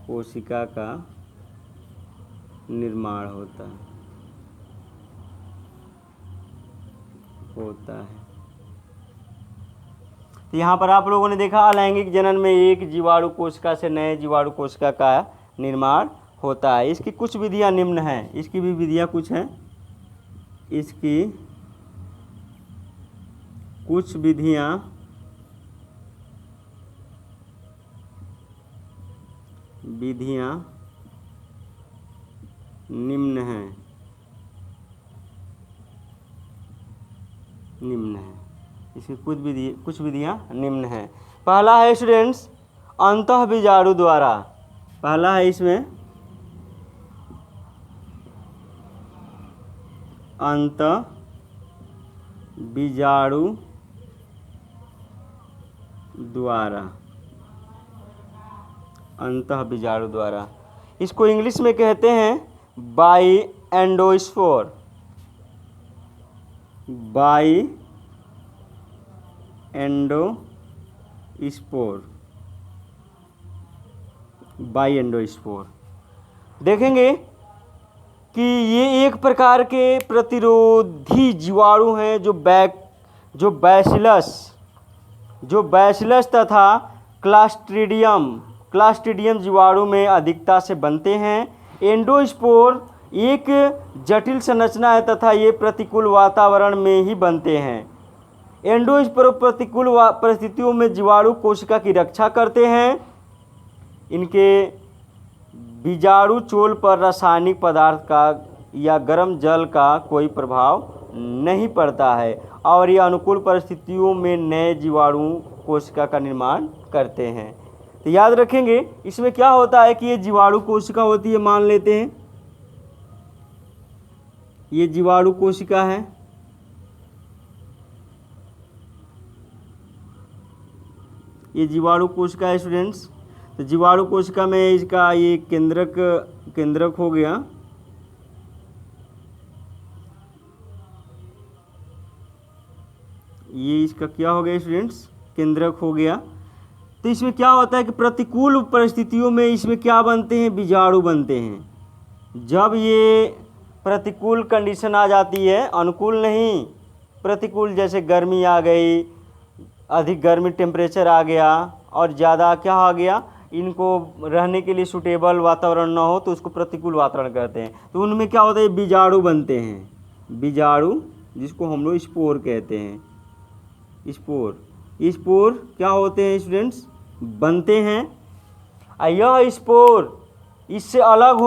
कोशिका का निर्माण होता है। तो यहाँ पर आप लोगों ने देखा अलैंगिक जनन में एक जीवाणु कोशिका से नए जीवाणु कोशिका का निर्माण होता है। इसकी कुछ विधियाँ निम्न हैं। इसकी भी विधियाँ कुछ हैं। इसकी कुछ विधियाँ निम्न हैं। इसकी कुछ विधियाँ निम्न हैं। पहला है स्टूडेंट्स अंतःबीजाणु द्वारा। पहला है इसमें अंतःबीजाणु द्वारा। इसको इंग्लिश में कहते हैं बाई एंडोस्पोर। देखेंगे कि ये एक प्रकार के प्रतिरोधी जीवाणु हैं जो बैसिलस तथा क्लास्ट्रीडियम जीवाणु में अधिकता से बनते हैं। एंडोस्पोर एक जटिल संरचना है तथा ये प्रतिकूल वातावरण में ही बनते हैं। एंडोस्पोर प्रतिकूल परिस्थितियों में जीवाणु कोशिका की रक्षा करते हैं। इनके बीजाणु चोल पर रासायनिक पदार्थ का या गर्म जल का कोई प्रभाव नहीं पड़ता है और ये अनुकूल परिस्थितियों में नए जीवाणु कोशिका का निर्माण करते हैं। तो याद रखेंगे इसमें क्या होता है कि ये जीवाणु कोशिका होती है। मान लेते हैं ये जीवाणु कोशिका है। ये जीवाणु कोशिका है स्टूडेंट्स। तो जीवाणु कोशिका में इसका ये केंद्रक हो गया। ये इसका क्या हो गया स्टूडेंट्स? केंद्रक हो गया। तो इसमें क्या होता है कि प्रतिकूल परिस्थितियों में इसमें क्या बनते हैं? बीजाणु बनते हैं। जब ये प्रतिकूल कंडीशन आ जाती है, अनुकूल नहीं प्रतिकूल, जैसे गर्मी आ गई, अधिक गर्मी टेम्परेचर आ गया और ज़्यादा क्या आ गया, इनको रहने के लिए सूटेबल वातावरण ना हो तो उसको प्रतिकूल वातावरण कहते हैं। तो उनमें क्या होता है? बीजाणु बनते हैं। बीजाणु जिसको हम लोग स्पोर कहते हैं। स्पोर क्या होते हैं स्टूडेंट्स? बनते हैं। यह स्पोर इससे अलग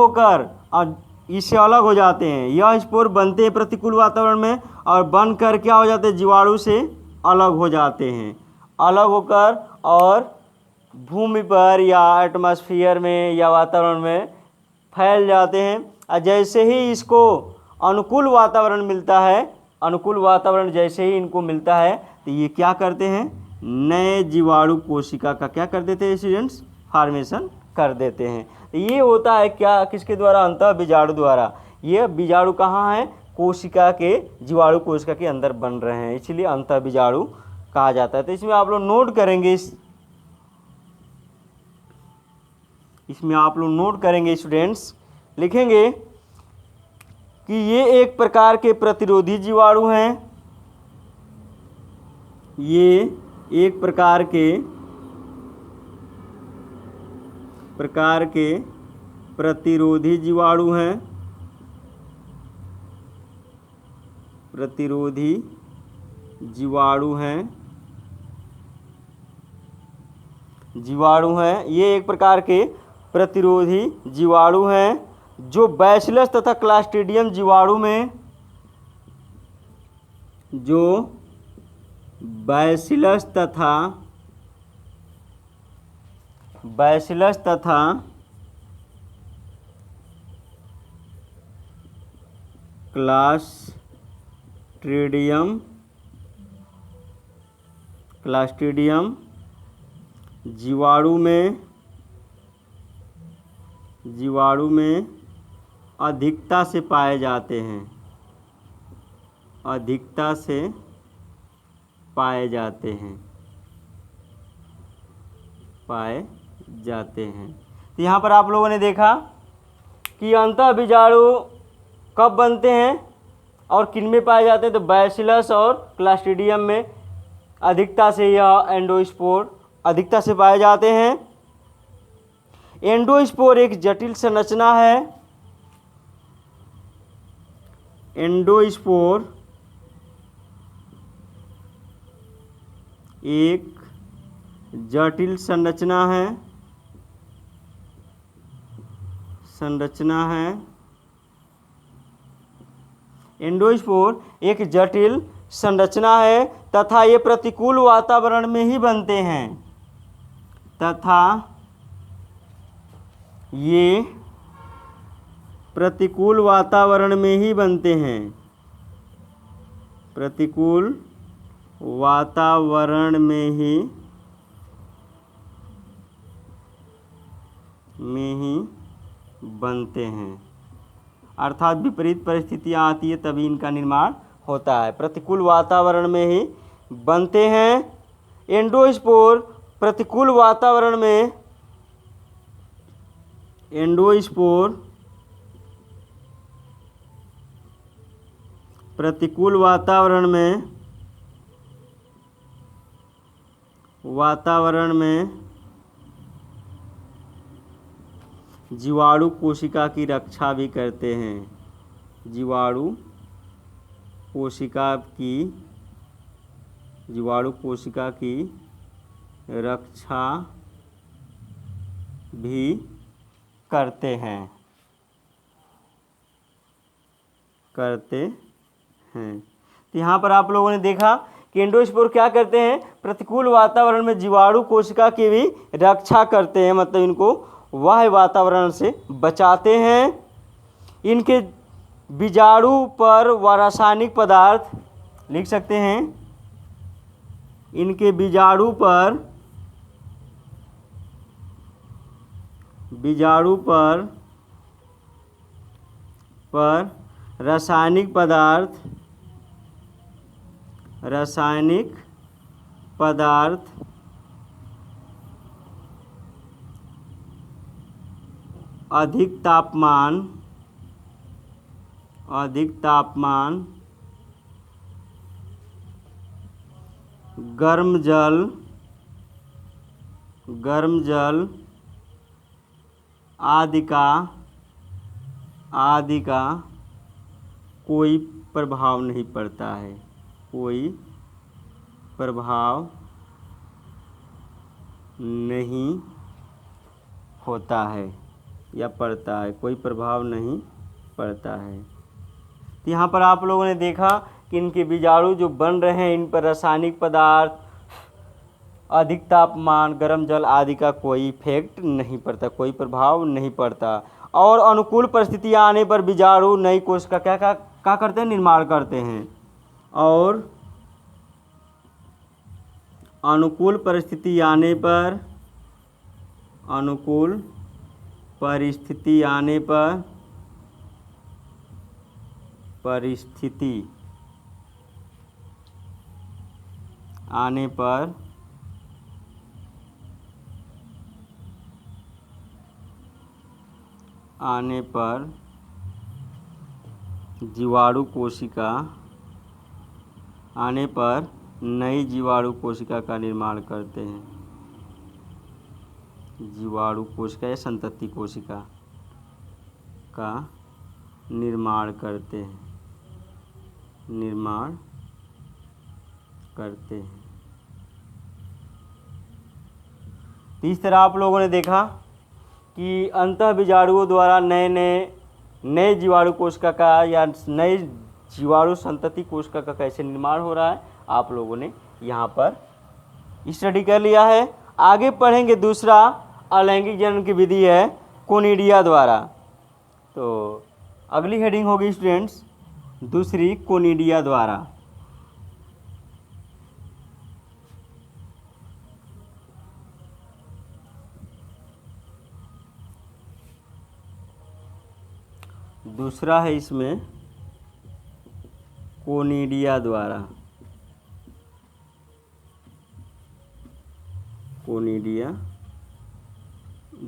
हो जाते हैं। यह स्पोर बनते हैं प्रतिकूल वातावरण में और बनकर क्या हो जाते हैं? जीवाणु से अलग हो जाते हैं। अलग होकर और भूमि पर या एटमॉस्फेयर में या वातावरण में फैल जाते हैं। और जैसे ही इसको अनुकूल वातावरण मिलता है, अनुकूल वातावरण जैसे ही इनको मिलता है तो ये क्या करते हैं? नए जीवाणु कोशिका का क्या कर देते हैं स्टूडेंट्स? फॉर्मेशन कर देते हैं। तो ये होता है क्या? किसके द्वारा? अंतःबीजाणु द्वारा। ये बीजाणु कहाँ है? कोशिका के, जीवाणु कोशिका के अंदर बन रहे हैं, इसलिए अंतःबीजाणु कहा जाता है। तो इसमें आप लोग नोट करेंगे इसमें आप लोग नोट करेंगे स्टूडेंट्स, लिखेंगे कि ये एक प्रकार के प्रतिरोधी जीवाणु हैं। ये एक प्रकार के प्रतिरोधी जीवाणु हैं। प्रतिरोधी जीवाणु हैं। ये एक प्रकार के प्रतिरोधी जीवाणु हैं जो बैसिलस तथा क्लास्ट्रीडियम जीवाणु में, जो बैसिलस तथा क्लास्ट्रीडियम जीवाणु में अधिकता से पाए जाते हैं। तो यहाँ पर आप लोगों ने देखा कि अंतः बीजाणु कब बनते हैं और किन में पाए जाते हैं, तो बैसिलस और क्लास्ट्रीडियम में अधिकता से यह एंडोस्पोर अधिकता से पाए जाते हैं। एंडोस्पोर एक जटिल संरचना है। एंडोस्पोर एक जटिल संरचना है। एंडोस्पोर एक जटिल संरचना है तथा ये प्रतिकूल वातावरण में ही बनते हैं। प्रतिकूल वातावरण में ही बनते हैं। प्रतिकूल वातावरण में ही बनते हैं, अर्थात विपरीत परिस्थितियां आती है तभी इनका निर्माण होता है। प्रतिकूल वातावरण में ही बनते हैं। एंडोस्पोर प्रतिकूल वातावरण में जीवाणु कोशिका की रक्षा भी करते हैं। जीवाणु कोशिका की रक्षा भी करते हैं। तो यहाँ पर आप लोगों ने देखा कि एंडोस्पोर क्या करते हैं, प्रतिकूल वातावरण में जीवाणु कोशिका की भी रक्षा करते हैं, मतलब इनको बाह्य वातावरण से बचाते हैं। इनके बीजाणु पर व रासायनिक पदार्थ लिख सकते हैं। इनके बीजाणु पर रासायनिक पदार्थ अधिक तापमान, गर्म जल आदि का कोई प्रभाव नहीं पड़ता है। कोई प्रभाव नहीं होता है या पड़ता है, कोई प्रभाव नहीं पड़ता है। तो यहाँ पर आप लोगों ने देखा कि इनके बीजाणु जो बन रहे हैं, इन पर रासायनिक पदार्थ, अधिक तापमान, गर्म जल आदि का कोई इफेक्ट नहीं पड़ता, कोई प्रभाव नहीं पड़ता। और अनुकूल परिस्थितियाँ आने पर बीजाणु नई कोशिका क्या करते हैं, निर्माण करते हैं। और अनुकूल परिस्थिति आने पर आने पर जीवाणु कोशिका आने पर नई जीवाणु कोशिका का निर्माण करते हैं। जीवाणु कोशिका या संतति कोशिका का निर्माण करते हैं। तो इस तरह आप लोगों ने देखा कि अंतःबीजाणुओं द्वारा नए जीवाणु कोशिका का या नए जीवाणु संतति कोशिका का कैसे निर्माण हो रहा है, आप लोगों ने यहाँ पर स्टडी कर लिया है। आगे पढ़ेंगे दूसरा अलैंगिक जनन की विधि है कोनिडिया द्वारा। तो अगली हेडिंग होगी स्टूडेंट्स दूसरी कोनिडिया द्वारा। दूसरा है इसमें कोनिडिया द्वारा। कोनिडिया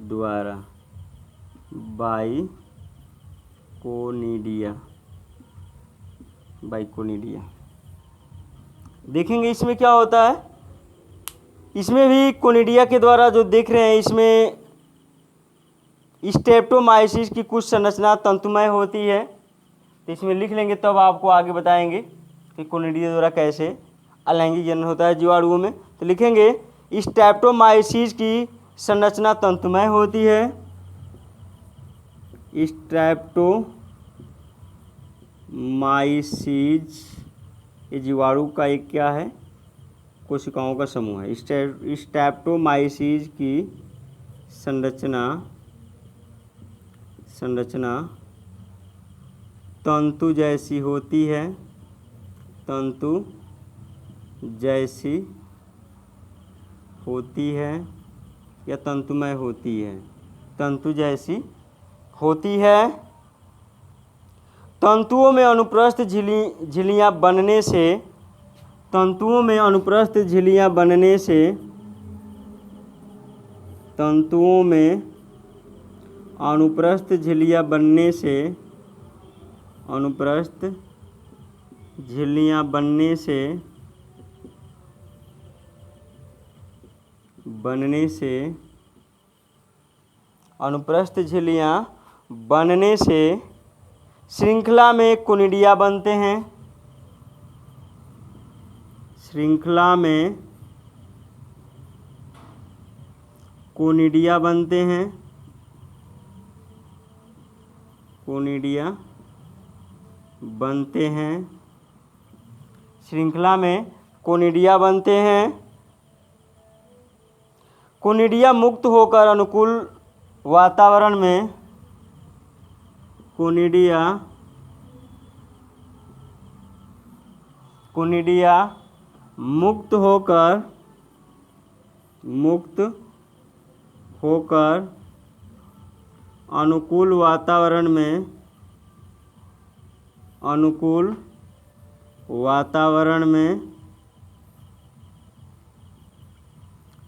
द्वारा बाइकोनिडिया देखेंगे इसमें क्या होता है। इसमें भी कोनिडिया के द्वारा जो देख रहे हैं, इसमें स्ट्रेप्टोमाइसिस की कुछ संरचना तंतुमय होती है। तो इसमें लिख लेंगे, तब आपको आगे बताएंगे कि कोनिडिया द्वारा कैसे अलैंगिक जनन होता है जीवाणुओं में। तो लिखेंगे स्ट्रेप्टोमाइसिस की संरचना तंतुमय होती है। स्ट्रेप्टोमाइसिस ये जीवाणु का एक क्या है, कोशिकाओं का समूह है। स्ट्रेप्टोमाइसिस की संरचना तंतु जैसी होती है। तंतु जैसी होती है या तंतुमय होती है। तंतु जैसी होती है। तंतुओं में अनुप्रस्थ झिल्लियाँ बनने से तंतुओं में अनुप्रस्थ झिल्लियाँ बनने से तंतुओं में अनुप्रस्थ झिल्लियाँ बनने से अनुप्रस्थ झिल्लियाँ बनने से अनुप्रस्थ झिल्लियाँ बनने से श्रृंखला में कोनिडिया बनते हैं। श्रृंखला में कोनिडिया बनते हैं। कोनिडिया बनते हैं। श्रृंखला में कोनिडिया बनते हैं। कोनिडिया मुक्त होकर अनुकूल वातावरण में कोनिडिया मुक्त होकर अनुकूल वातावरण में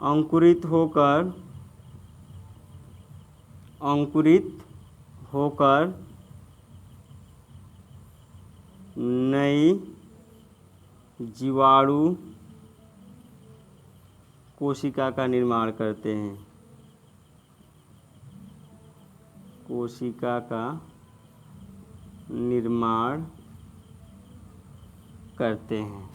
अंकुरित होकर नई जीवाणु कोशिका का निर्माण करते हैं। कोशिका का निर्माण करते हैं।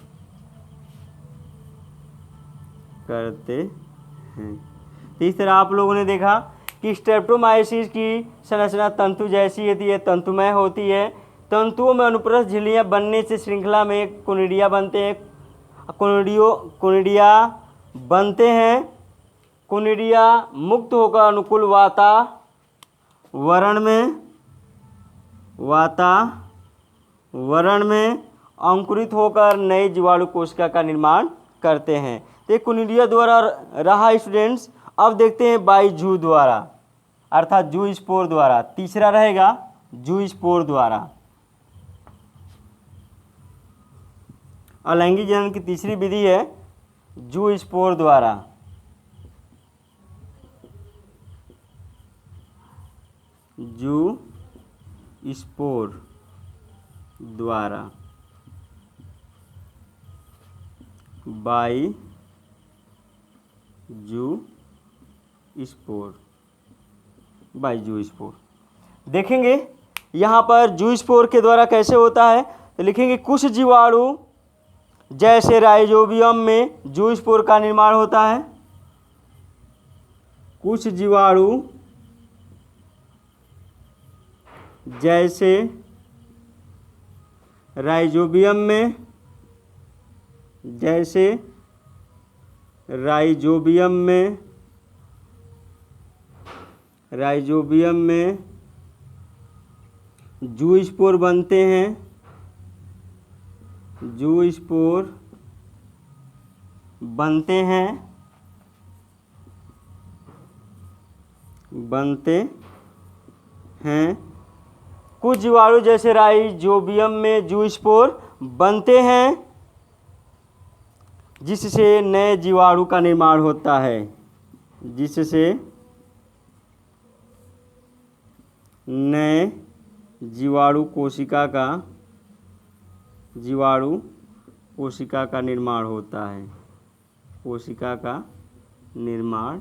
तो इस तरह आप लोगों ने देखा कि स्ट्रेप्टोमाइसिस की संरचना तंतु जैसी होती है, तंतुमय होती है। तंतुओं में अनुप्रस्थ झिल्लियाँ बनने से श्रृंखला में कोनिडिया बनते हैं। कोनिडिया बनते हैं। कोनिडिया मुक्त होकर अनुकूल वातावरण में अंकुरित होकर नई जीवाणु कोशिका का निर्माण करते हैं। तो कोनिडिया द्वारा रहा स्टूडेंट्स। अब देखते हैं बाई जू द्वारा, अर्थात जू स्पोर द्वारा। तीसरा रहेगा जू स्पोर द्वारा। अलैंगिक जनन की तीसरी विधि है जू स्पोर द्वारा। जू स्पोर द्वारा, बाई जू स्पोर, बाई जू स्पोर। देखेंगे यहाँ पर जू स्पोर के द्वारा कैसे होता है, तो लिखेंगे कुछ जीवाणु जैसे राइजोबियम में जू स्पोर का निर्माण होता है। कुछ जीवाणु जैसे राइजोबियम में, जैसे राइजोबियम में, राइजोबियम में जू स्पोर बनते हैं, जू स्पोर बनते हैं, कुछ जीवाणु जैसे राइजोबियम में जू स्पोर बनते हैं, जिससे नए जीवाणु का निर्माण होता है, जिससे नए जीवाणु कोशिका का निर्माण होता है, कोशिका का निर्माण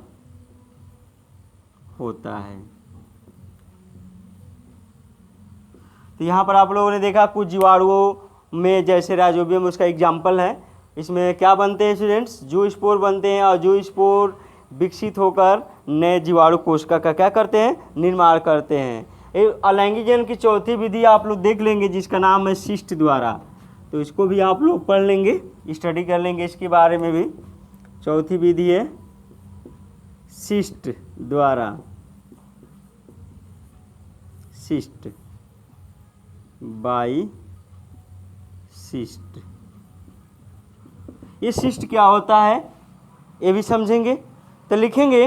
होता है। तो यहाँ पर आप लोगों ने देखा कुछ जीवाणुओं में जैसे राइजोबियम उसका एग्जाम्पल है। इसमें क्या बनते हैं स्टूडेंट्स, जू स्पोर बनते हैं, और जू स्पोर विकसित होकर नए जीवाणु कोशिका का क्या करते हैं, निर्माण करते हैं। अलैंगिक जनन की चौथी विधि आप लोग देख लेंगे जिसका नाम है सिस्ट द्वारा, तो इसको भी आप लोग पढ़ लेंगे, स्टडी कर लेंगे इसके बारे में भी। चौथी विधि है सिस्ट द्वारा, सिस्ट बाई सिस्ट। ये सिस्ट क्या होता है ये भी समझेंगे। तो लिखेंगे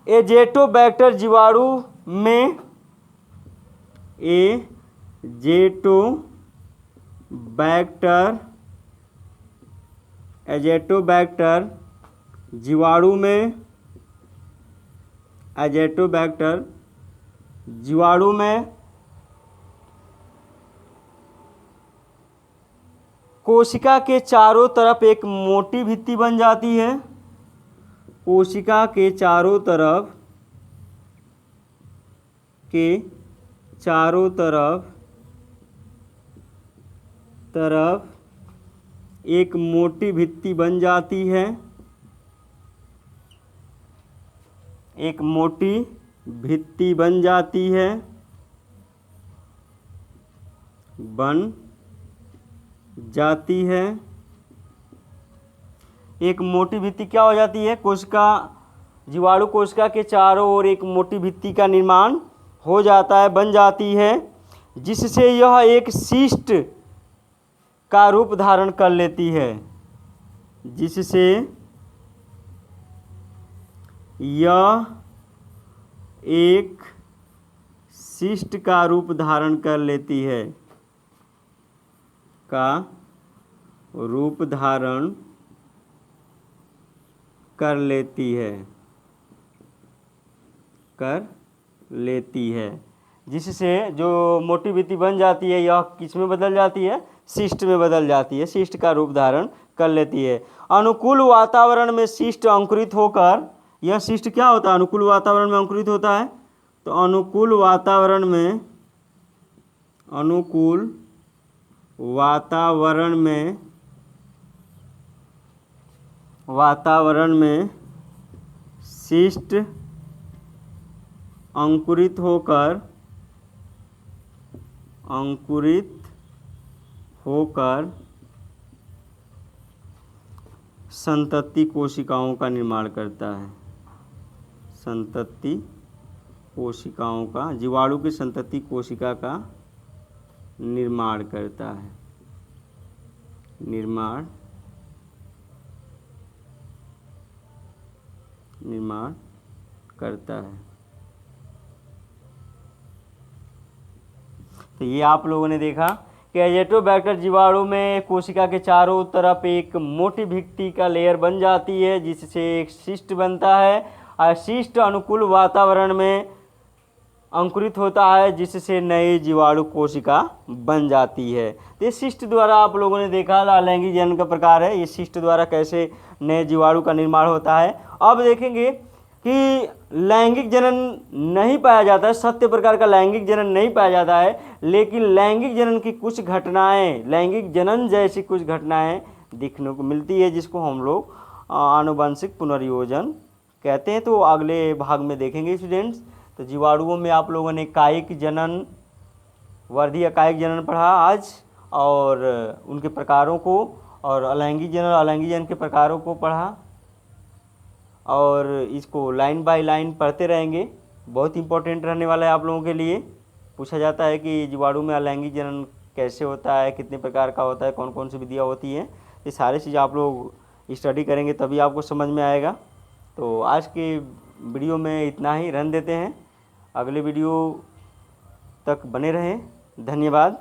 एजेटोबैक्टर जीवाणु में, एजेटोबैक्टर जीवाणु में, एजेटोबैक्टर जीवाणु में कोशिका के चारों तरफ एक मोटी भित्ति बन जाती है, कोशिका के चारों तरफ एक मोटी भित्ति बन जाती है, एक मोटी भित्ति बन जाती है, एक मोटी भित्ति क्या हो जाती है, कोशिका जीवाणु कोशिका के चारों ओर एक मोटी भित्ति का निर्माण हो जाता है, बन जाती है, जिससे यह एक सिस्ट का रूप धारण कर लेती है, जिससे यह एक सिस्ट का रूप धारण कर लेती है, का रूप धारण कर लेती है, जिससे जो मोटी भित्ति बन जाती है यह किस में बदल जाती है, सिस्ट में बदल जाती है, सिस्ट का रूप धारण कर लेती है। अनुकूल वातावरण में सिस्ट अंकुरित होकर, यह सिस्ट क्या होता है, अनुकूल वातावरण में अंकुरित होता है। तो अनुकूल वातावरण में सिस्ट अंकुरित होकर संतति कोशिकाओं का निर्माण करता है, संतति कोशिकाओं का, जीवाणु की संतति कोशिका का निर्माण करता है, निर्माण करता है। तो ये आप लोगों ने देखा कि एजेटोबैक्टर जीवाणु में कोशिका के चारों तरफ एक मोटी भित्ति का लेयर बन जाती है, जिससे एक सिस्ट बनता है, और सिस्ट अनुकूल वातावरण में अंकुरित होता है जिससे नई जीवाणु कोशिका बन जाती है। तो ये शिष्ट द्वारा आप लोगों ने देखा अलैंगिक जनन का प्रकार है, ये शिष्ट द्वारा कैसे नए जीवाणु का निर्माण होता है। अब देखेंगे कि लैंगिक जनन नहीं पाया जाता है, सत्य प्रकार का लैंगिक जनन नहीं पाया जाता है, लेकिन लैंगिक जनन की कुछ घटनाएं, लैंगिक जनन जैसी कुछ घटनाएं दिखने को मिलती है, जिसको हम लोग आनुवंशिक पुनर्योजन कहते हैं। तो अगले भाग में देखेंगे स्टूडेंट्स। तो जीवाणुओं में आप लोगों ने कायिक जनन, वर्धी या कायिक जनन पढ़ा आज, और उनके प्रकारों को, और अलैंगिक जनन के प्रकारों को पढ़ा, और इसको लाइन बाय लाइन पढ़ते रहेंगे। बहुत इंपॉर्टेंट रहने वाला है आप लोगों के लिए। पूछा जाता है कि जीवाणु में अलैंगिक जनन कैसे होता है, कितने प्रकार का होता है, कौन कौन सी विधियाँ होती हैं, ये सारी चीज़ आप लोग स्टडी करेंगे तभी आपको समझ में आएगा। तो आज के वीडियो में इतना ही रहने देते हैं, अगले वीडियो तक बने रहें। धन्यवाद।